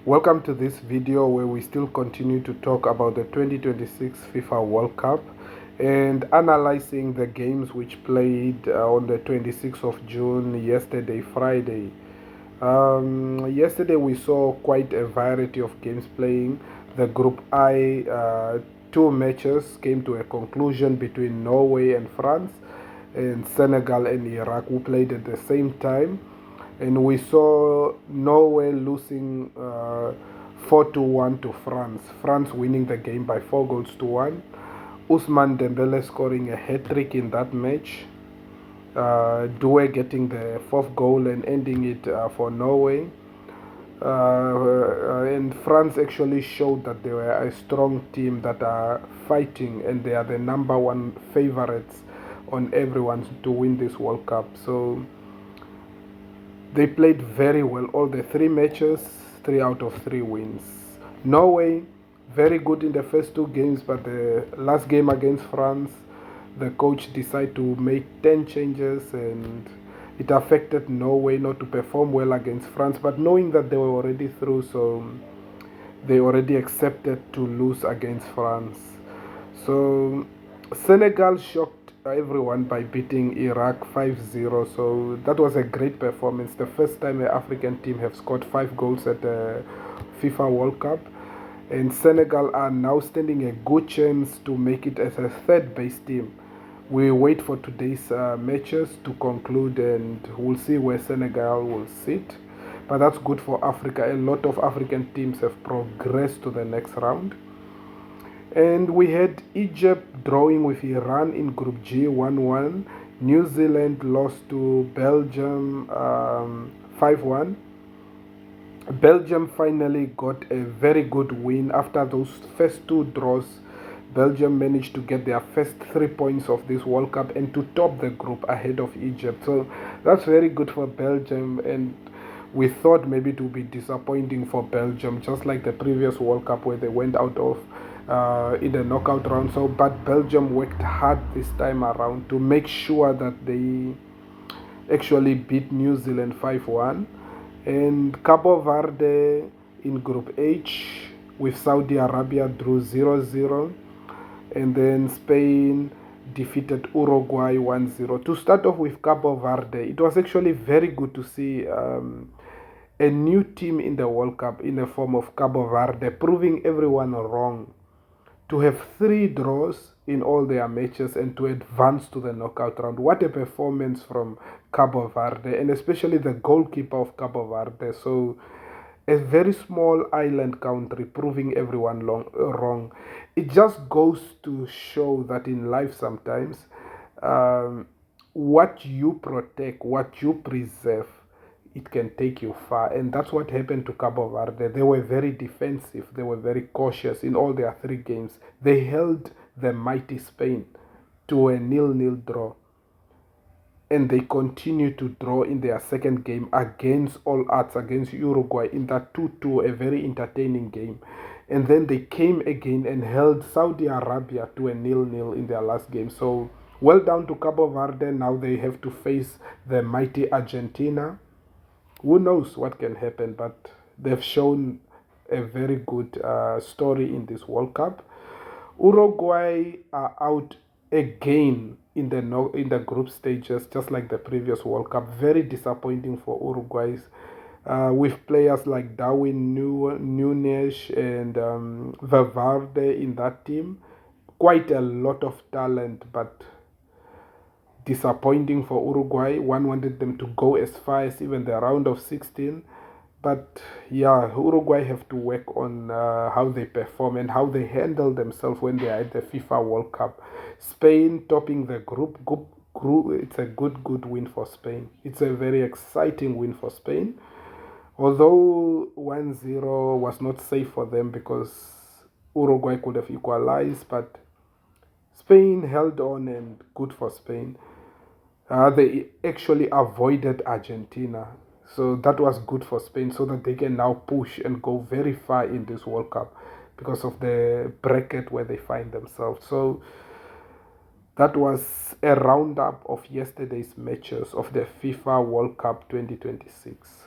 Welcome to this video where we still continue to talk about the 2026 FIFA World Cup and analyzing the games which played on the 26th of June, yesterday, Friday. Yesterday we saw quite a variety of games playing. The Group I, two matches came to a conclusion between Norway and France, and Senegal and Iraq, who played at the same time. And we saw Norway losing 4-1 to France. France winning the game by 4 goals to 1. Ousmane Dembele scoring a hat trick in that match. Doué getting the fourth goal and ending it for Norway. And France actually showed that they were a strong team that are fighting, and they are the number one favorites on everyone to win this World Cup. So they played very well all the three matches, 3 out of 3 wins. Norway, very good in the first 2 games, but the last game against France, the coach decided to make 10 changes, and it affected Norway not to perform well against France. But knowing that they were already through, so they already accepted to lose against France. So Senegal shocked everyone by beating Iraq 5-0. So that was a great performance. The first time an African team have scored 5 goals at the FIFA World Cup. And Senegal are now standing a good chance to make it as a third base team. We wait for today's matches to conclude, and we'll see where Senegal will sit. But that's good for Africa. A lot of African teams have progressed to the next round. And we had Egypt drawing with Iran in Group G 1-1. New Zealand lost to Belgium 5-1. Belgium finally got a very good win after those first 2 draws. Belgium managed to get their first 3 points of this World Cup and to top the group ahead of Egypt. So that's very good for Belgium, and we thought maybe it would be disappointing for Belgium, just like the previous World Cup where they went out of in the knockout round. So, but Belgium worked hard this time around to make sure that they actually beat New Zealand 5-1. And Cabo Verde in Group H with Saudi Arabia drew 0-0. And then Spain defeated Uruguay 1-0. To start off with Cabo Verde, it was actually very good to see a new team in the World Cup in the form of Cabo Verde, proving everyone wrong. To have 3 draws in all their matches and to advance to the knockout round. What a performance from Cabo Verde, and especially the goalkeeper of Cabo Verde. So a very small island country proving everyone wrong. It just goes to show that in life sometimes what you protect, what you preserve, it can take you far. And that's what happened to Cabo Verde. They were very defensive. They were very cautious in all their 3 games. They held the mighty Spain to a 0-0 draw. And they continue to draw in their second game against all odds against Uruguay in that 2-2, a very entertaining game. And then they came again and held Saudi Arabia to a 0-0 in their last game. So well done to Cabo Verde. Now they have to face the mighty Argentina. Who knows what can happen, but they've shown a very good story in this World Cup. Uruguay are out again in the group stages, just like the previous World Cup. Very disappointing for Uruguay, with players like Darwin Núñez and Valverde in that team. Quite a lot of talent, but disappointing for Uruguay. One wanted them to go as far as even the round of 16. But yeah, Uruguay have to work on how they perform and how they handle themselves when they are at the FIFA World Cup. Spain topping the group. It's a good win for Spain. It's a very exciting win for Spain. Although 1-0 was not safe for them because Uruguay could have equalized, but Spain held on, and good for Spain. They actually avoided Argentina. So that was good for Spain so that they can now push and go very far in this World Cup because of the bracket where they find themselves. So that was a roundup of yesterday's matches of the FIFA World Cup 2026.